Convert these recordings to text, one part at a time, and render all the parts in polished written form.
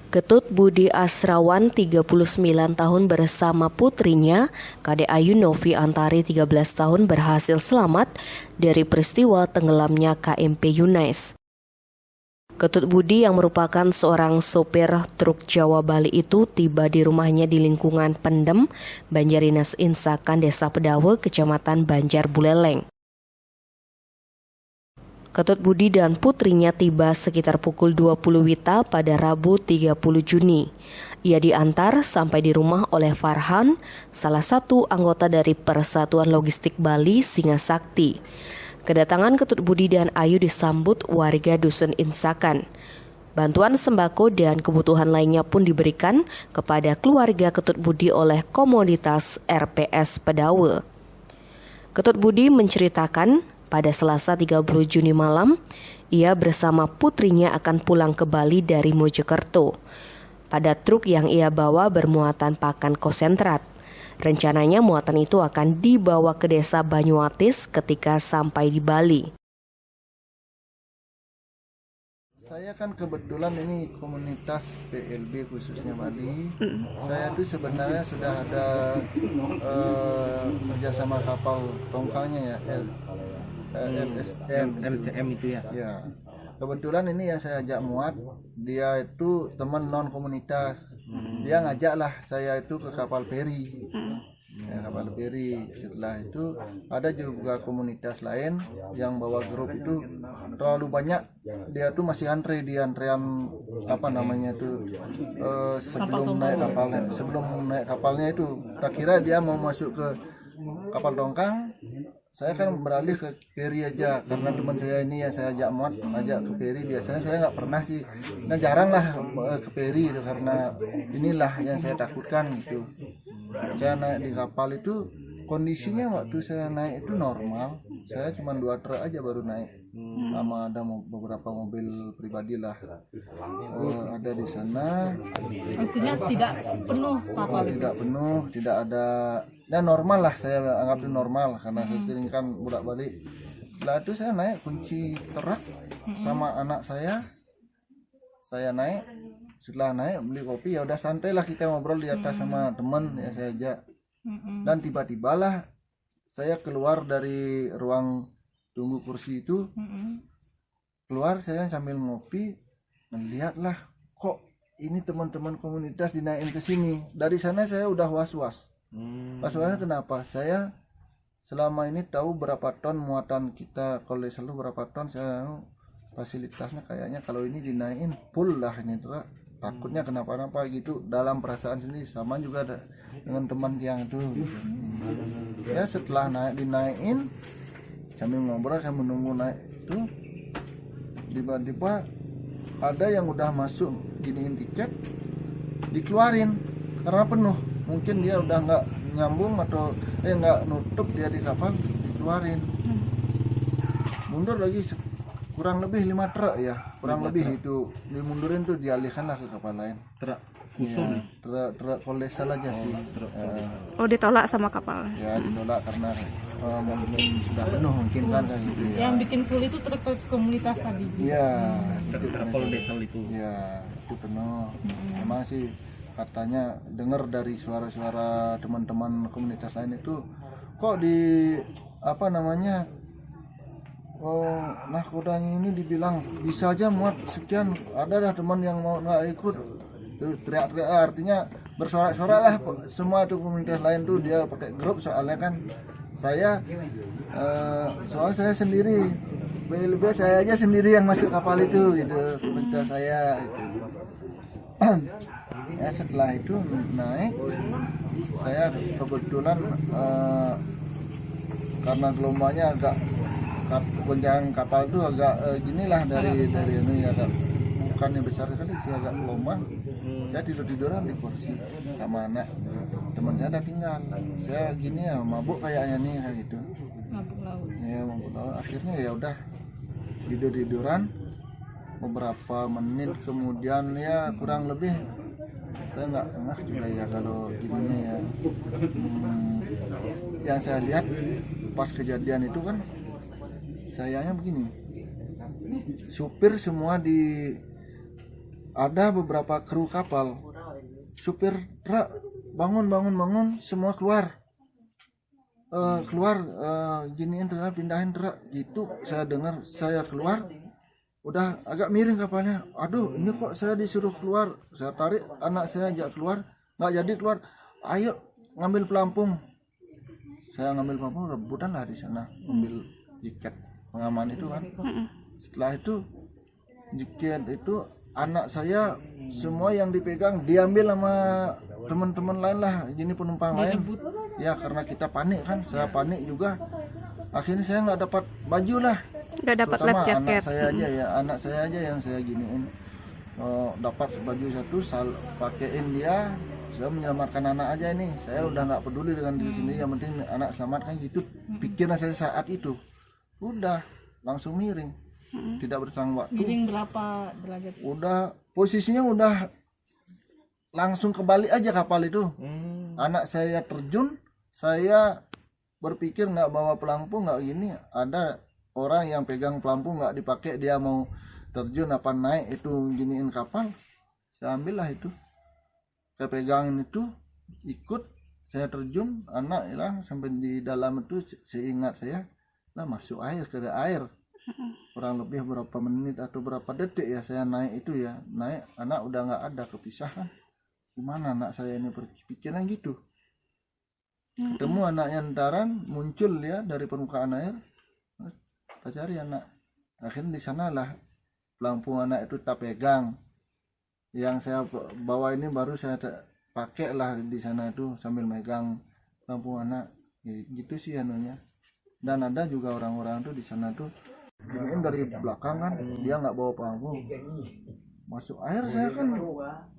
Ketut Budi Asrawan 39 tahun bersama putrinya, Kade Ayu Novi Antari 13 tahun berhasil selamat dari peristiwa tenggelamnya KMP Yunais. Ketut Budi yang merupakan seorang sopir truk Jawa Bali itu tiba di rumahnya di lingkungan Pendem, Banjarinas Insakan, Desa Pedawe, Kecamatan Banjar Buleleng. Ketut Budi dan putrinya tiba sekitar pukul 20 WITA pada Rabu 30 Juni. Ia diantar sampai di rumah oleh Farhan, salah satu anggota dari Persatuan Logistik Bali Singasakti. Kedatangan Ketut Budi dan Ayu disambut warga Dusun Insakan. Bantuan sembako dan kebutuhan lainnya pun diberikan kepada keluarga Ketut Budi oleh komunitas RPS Pedawe. Ketut Budi menceritakan, pada Selasa 30 Juni malam, ia bersama putrinya akan pulang ke Bali dari Mojokerto. Pada truk yang ia bawa bermuatan pakan konsentrat. Rencananya muatan itu akan dibawa ke desa Banyuatis ketika sampai di Bali. Saya kan kebetulan ini komunitas PLB khususnya Bali. Saya itu sebenarnya sudah ada kerjasama kapal tongkangnya ya, LCM itu ya. Ya. Kebetulan ini yang saya ajak muat, dia itu teman non komunitas. Dia ngajaklah saya itu ke kapal feri. Ya, kapal feri. Setelah itu ada juga komunitas lain yang bawa grup itu terlalu banyak. Dia tuh masih antre di antrean apa namanya itu sebelum naik kapalnya itu. Tak kira dia mau masuk ke kapal tongkang. Saya kan beralih ke feri aja karena teman saya ini yang saya ajak muat ajak ke feri. Biasanya saya nggak pernah sih, nah jarang lah ke feri itu karena inilah yang saya takutkan gitu. Saya naik di kapal itu kondisinya waktu saya naik itu normal. Saya cuma 2 truk aja baru naik, sama ada beberapa mobil pribadi lah ada di sana. Artinya tidak penuh kapal itu? Tidak penuh, tidak ada. Dan normal lah, saya anggap itu normal karena saya sering kan bolak-balik. Setelah itu saya naik kunci truk sama anak saya naik. Setelah naik beli kopi, ya udah santai lah kita ngobrol di atas sama teman ya saya ajak. Dan tiba-tibalah saya keluar dari ruang tunggu kursi itu. Keluar saya sambil ngopi, melihatlah kok ini teman-teman komunitas dinaikin ke sini. Dari sana saya udah was-was. Was-wasnya kenapa? Saya selama ini tahu berapa ton muatan kita, kalau selalu berapa ton, saya fasilitasnya kayaknya kalau ini dinaikin full lah ini truk. Takutnya kenapa-napa gitu dalam perasaan sendiri, sama juga dengan teman yang itu. Ya setelah dinaikin sambil ngobrol, saya menunggu naik itu, tiba-tiba ada yang udah masuk giniin tiket dikeluarin karena penuh. Mungkin dia udah nggak nyambung atau nggak nutup dia di kapal, dikeluarin. Mundur lagi kurang lebih 5 truk ya, kurang lebih itu dimundurin tuh, dialihkanlah ke kapal lain. Truk khusus, ya, truk kolesal aja sih. Oh, ditolak sama kapal? Ya ditolak karena mungkin sudah penuh mungkin kan gitu ya. Yang bikin full itu truk komunitas tadi? Iya, truk kolesal itu. Iya, itu penuh. Emang sih katanya dengar dari suara-suara teman-teman komunitas lain itu kok di apa namanya, nahkodanya ini dibilang bisa aja muat sekian, ada dah teman yang mau nggak ikut tuh, teriak-teriak, artinya bersorak-sorak lah semua tuh komunitas lain tuh, dia pakai grup. Soalnya kan saya soal saya sendiri, lebih saya aja sendiri yang masuk kapal itu gitu, komunitas saya gitu. Ya setelah itu naik, saya kebetulan karena gelombangnya agak, goncangan kapal itu agak ginilah dari ini agak, bukannya besar sekali sih, agak gelombang. Saya tiduran di kursi sama anak teman saya, udah tinggal. Saya gini ya, mabuk kayaknya nih kayak gitu. Mabuk laut. Ya mabuk laut. Akhirnya ya udah tiduran. Beberapa menit kemudian ya kurang lebih, saya nggak ngeh juga ya kalau gininya ya. Yang saya lihat pas kejadian itu kan, sayangnya begini, supir semua ada beberapa kru kapal, supir truk bangun, semua keluar. Giniin truk, pindahin truk gitu. Saya dengar, saya keluar, udah agak miring kapalnya. Aduh, ini kok saya disuruh keluar. Saya tarik anak saya ajak keluar, nggak jadi keluar. Ayo ngambil pelampung. Saya ngambil pelampung, rebutan lah di sana, ambil jaket pengaman itu kan. Setelah itu jaket itu anak saya semua yang dipegang diambil sama teman-teman lain lah, gini penumpang lain. Ya karena kita panik kan, saya panik juga. Akhirnya saya nggak dapat baju lah. Nggak dapat Terutama life jacket. anak saya aja yang saya giniin. Dapat baju satu, pakein dia. Saya menyelamatkan anak aja ini. Saya udah nggak peduli dengan diri sendiri, yang penting anak selamatkan gitu. Pikiran saya saat itu. Udah langsung miring. Tidak berselang waktu. Miring berapa derajat? Udah posisinya udah langsung kebalik aja kapal itu. Anak saya terjun, saya berpikir nggak bawa pelampung, nggak gini. Ada orang yang pegang pelampung nggak dipakai, dia mau terjun apa naik itu giniin kapal. Saya ambil lah itu, saya pegangin itu, ikut, saya terjun, anak hilang sampai di dalam itu. Seingat saya lah masuk air, ke air kurang lebih berapa menit atau berapa detik ya saya naik itu ya, naik anak udah nggak ada, kepisahan. Gimana anak saya ini berpikiran gitu. Ketemu anaknya ntaran muncul ya dari permukaan air, kita cari anak. Akhirnya di sanalah pelampung anak itu tak pegang, yang saya bawa ini baru saya pakai lah di sana itu sambil megang pelampung anak. Gitu sih anunya. Dan ada juga orang-orang tuh di sana tuh giniin dari belakang kan, dia nggak bawa pelampung, masuk air. Saya kan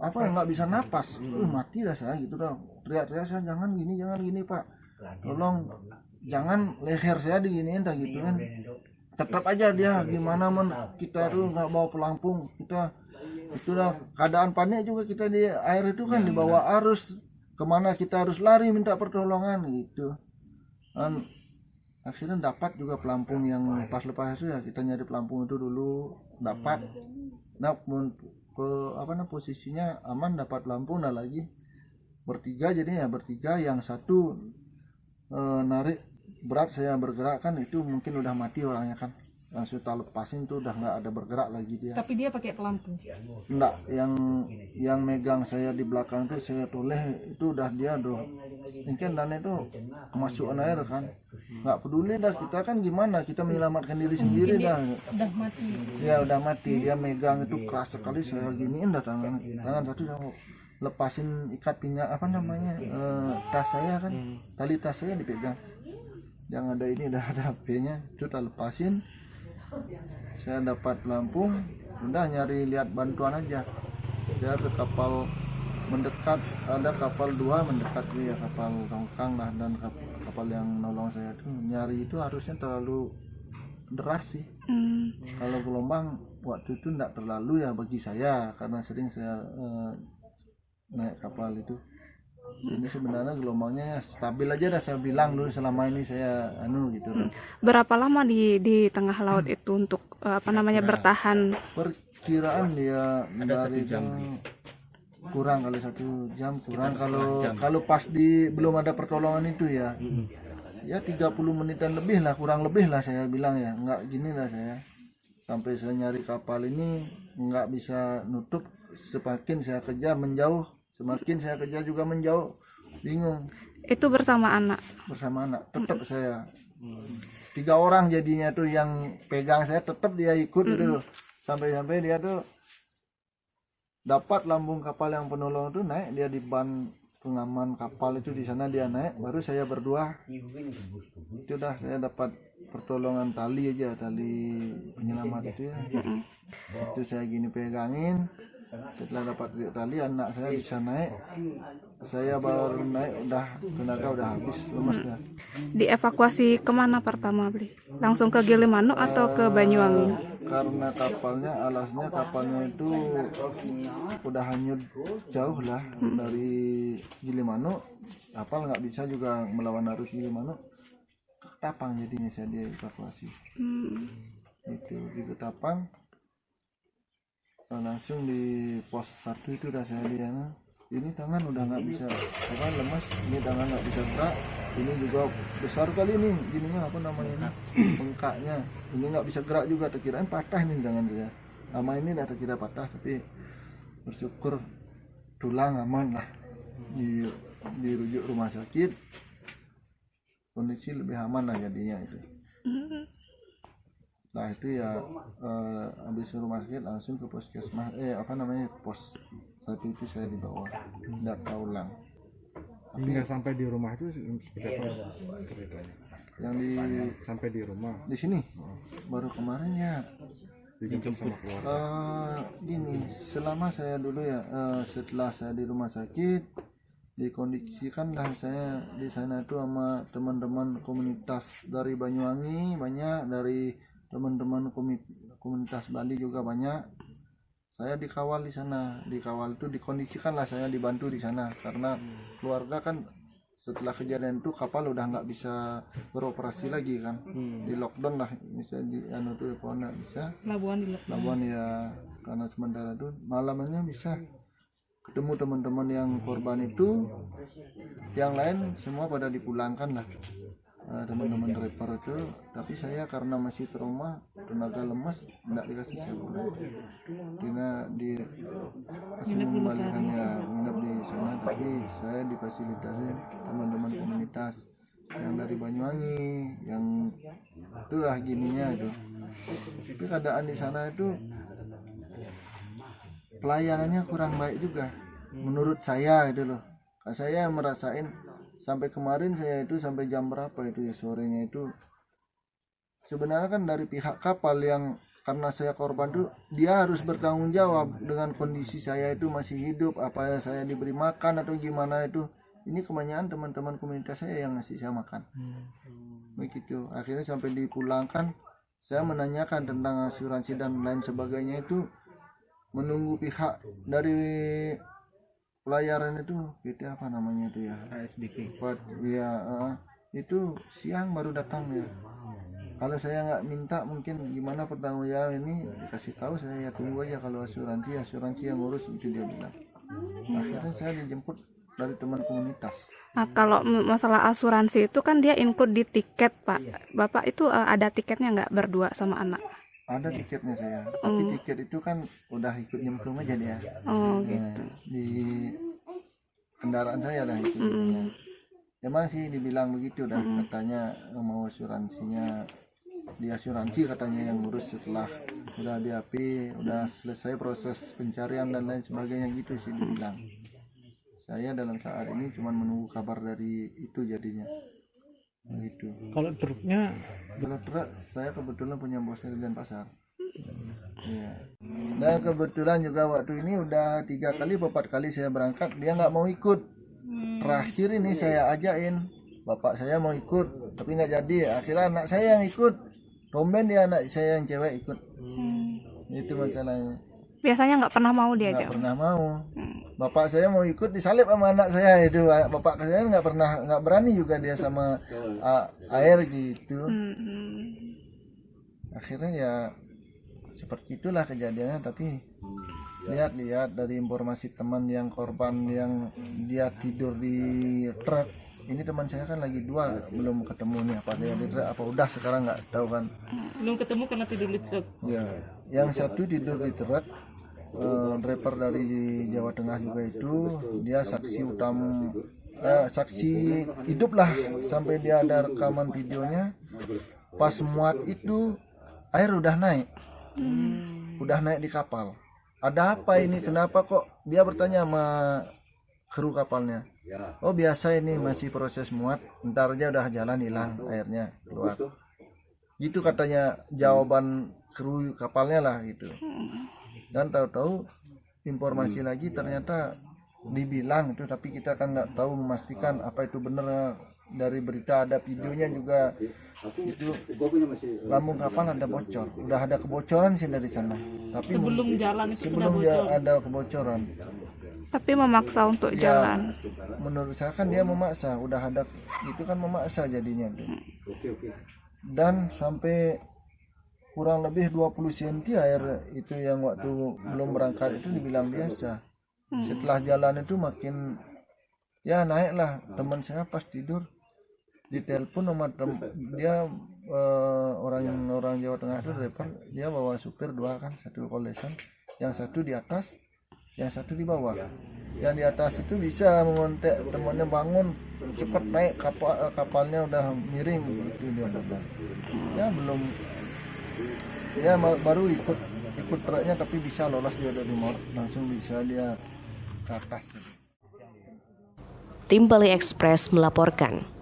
nggak bisa napas, mati dah saya gitu dah. Teriak-teriak saya, jangan gini pak, tolong jangan, leher saya diginiin dah gitu kan. Tetap aja dia gimana kita tuh nggak bawa pelampung, kita itulah keadaan panik juga kita di air itu kan, dibawa arus kemana kita harus lari minta pertolongan gitu kan. Akhirnya dapat juga pelampung yang pas lepas itu ya, kita nyari pelampung itu dulu dapat. Nah posisinya aman, dapat pelampung. Nah lagi bertiga, jadi ya bertiga, yang satu narik berat, saya bergerak kan, itu mungkin udah mati orangnya kan, langsung kita lepasin tuh udah nggak ada bergerak lagi dia. Tapi dia pakai pelampung? Enggak, yang megang saya di belakang tuh saya toleh itu udah dia mungkin, dan itu kemasukan air kan, nggak peduli dah kita kan, gimana kita menyelamatkan diri sendiri dah. Udah mati Ya udah mati. Dia megang itu keras sekali, saya giniin dah tangan satu, saya lepasin ikat pinggang tas saya kan, tali tas saya dipegang, yang ada ini udah ada HP-nya itu, tak lepasin. Saya dapat pelampung, udah nyari lihat bantuan aja. Saya ke kapal mendekat, ada kapal 2 mendekat ya, kapal tongkang lah, dan kapal yang nolong saya tuh nyari itu harusnya terlalu deras sih. Kalau gelombang waktu itu enggak terlalu ya bagi saya, karena sering saya naik kapal itu. Ini sebenarnya gelombangnya stabil aja dah, saya bilang dulu selama ini saya gitu. Berapa lama di tengah laut itu untuk bertahan? Perkiraan dia dari kurang kali 1 jam kurang, kalau pas belum ada pertolongan itu ya. Ya 30 menitan lebih lah, kurang lebih lah saya bilang ya, nggak gini lah saya. Sampai saya nyari kapal ini nggak bisa nutup, semakin saya kejar menjauh, semakin saya kejar juga menjauh, bingung. Itu bersama anak? Bersama anak, tetap saya 3 orang jadinya tuh yang pegang saya, tetap dia ikut itu, sampai dia tuh dapat lambung kapal yang penolong itu, naik dia di ban pengaman kapal itu, di sana dia naik, baru saya berdua. Itu dah saya dapat pertolongan tali aja, tali penyelamat itu ya. Itu saya gini pegangin. Setelah dapat tali, anak saya bisa naik. Saya baru naik, udah tenaga udah habis, lemes ya. Dievakuasi kemana pertama, Bli? Langsung ke Gilimanuk atau ke Banyuwangi? Karena alasnya kapalnya itu udah hanyut jauh lah dari Gilimanuk. Kapal nggak bisa juga melawan arus Gilimanuk, ke Ketapang jadinya saya dievakuasi. Itu di Ketapang. langsung di pos 1 itu udah saya lihat, ini tangan udah nggak bisa apa, lemas, ini tangan nggak bisa gerak, ini juga besar kali ini ininya apa namanya ini bengkaknya, ini nggak bisa gerak juga, terkirain patah ini tangan saya. Lama ini udah terkira patah, tapi bersyukur tulang aman lah, dirujuk rumah sakit, kondisi lebih aman lah jadinya itu. Nah itu ya habis rumah sakit langsung ke puskesmas, pos 1 itu saya dibawa, data ulang. Hingga sampai di rumah itu seperti apa ceritanya? Yang Sampai di rumah di sini baru kemarin ya. dijemput sama keluarga. Gini, selama saya dulu ya, setelah saya di rumah sakit, dikondisikan lah saya di sana itu sama teman-teman komunitas dari Banyuwangi banyak, dari teman-teman komunitas Bali juga banyak. Saya dikawal di sana, dikawal itu dikondisikan lah saya, dibantu di sana karena keluarga kan setelah kejadian itu kapal udah nggak bisa beroperasi lagi kan, di lockdown lah, misalnya di telepon nggak bisa, Labuan ya, karena sementara itu malamnya bisa ketemu teman-teman yang korban itu, yang lain semua pada dipulangkan lah, teman-teman driver itu. Tapi saya karena masih trauma, tenaga lemas, nggak dikasih saya pulang, kasih mengembalikannya, menginap di sana. Tapi saya difasilitasi teman-teman komunitas yang dari Banyuwangi, yang itulah gininya itu. Tapi keadaan di sana itu pelayanannya kurang baik juga menurut saya gitu loh. Saya merasain sampai kemarin saya itu sampai jam berapa itu ya, sorenya itu sebenarnya kan dari pihak kapal yang karena saya korban tuh dia harus bertanggung jawab dengan kondisi saya itu masih hidup, apa saya diberi makan atau gimana itu. Ini kebanyakan teman-teman komunitas saya yang ngasih saya makan. Begitu. Akhirnya sampai dipulangkan, saya menanyakan tentang asuransi dan lain sebagainya itu, menunggu pihak dari pelayaran itu, PT apa namanya itu ya, ASDP. Ya itu siang baru datang ya. Kalau saya nggak minta mungkin gimana pertanggungjawaban ini, dikasih tahu saya ya tunggu aja, kalau asuransi yang ngurus, itu dia bilang. Akhirnya saya dijemput dari teman komunitas. Nah, kalau masalah asuransi itu kan dia include di tiket, Pak. Bapak itu ada tiketnya nggak berdua sama anak? Ada tiketnya saya, tapi tiket itu kan udah ikut nyemplung aja dia. Oh gitu. Di kendaraan saya ada itu. Emang sih dibilang begitu dah, katanya mau asuransinya, di asuransi katanya yang ngurus setelah udah BAP, udah selesai proses pencarian dan lain sebagainya gitu sih dibilang. Saya dalam saat ini cuma menunggu kabar dari itu jadinya. Begitu. Kalau truknya, Kalau truk saya kebetulan punya bosnya di Denpasar. Ya. Dan kebetulan juga waktu ini udah 3 kali 4 kali saya berangkat, dia nggak mau ikut. Terakhir ini saya ajakin, bapak saya mau ikut tapi nggak jadi. Akhirnya anak saya yang ikut, tumben dia anak saya yang cewek ikut. Itu masalahnya. Biasanya nggak pernah mau diajak. Nggak pernah mau. Bapak saya mau ikut, disalip sama anak saya itu. Bapak saya nggak berani juga dia sama air gitu. Akhirnya ya seperti itulah kejadiannya. Tapi lihat dari informasi teman yang korban yang dia tidur di truk, ini teman saya kan lagi 2 belum ketemu nih, apa dia di truk apa udah sekarang nggak tahu kan. Belum ketemu karena tidur di truk. Ya, yang satu tidur di truk, driver dari Jawa Tengah juga itu, dia saksi utama, saksi hidup lah, sampai dia ada rekaman videonya. Pas muat itu air udah naik, di kapal. Ada apa ini? Kenapa kok? Dia bertanya sama kru kapalnya. Oh biasa ini masih proses muat, ntar aja udah jalan hilang airnya keluar. Gitu katanya jawaban kru kapalnya lah gitu. Dan tahu-tahu informasi lagi ternyata dibilang itu, tapi kita kan nggak tahu memastikan apa itu benar. Dari berita ada videonya juga, itu lambung kapal ada bocor, udah ada kebocoran sih dari sana. Tapi Sebelum jalan itu sudah sebelum dia bocor. ada kebocoran. Tapi memaksa untuk jalan. Menurut saya kan dia memaksa, udah ada itu kan memaksa jadinya tuh. Dan sampai kurang lebih 20 cm air itu yang waktu belum berangkat itu dibilang biasa. Setelah jalan itu makin ya naiklah. Teman saya pas tidur ditelepon sama dia orang Jawa Tengah itu dari depan, dia bawa supir dua kan, satu kolesan, yang satu di atas, yang satu di bawah. Yang di atas itu bisa mengontek temannya, bangun cepat naik, kapalnya udah miring gitu dia bilang. Ya belum, ya baru ikut truknya tapi bisa lolos dia dari langsung bisa dia ke atas. Tim Bali Express melaporkan.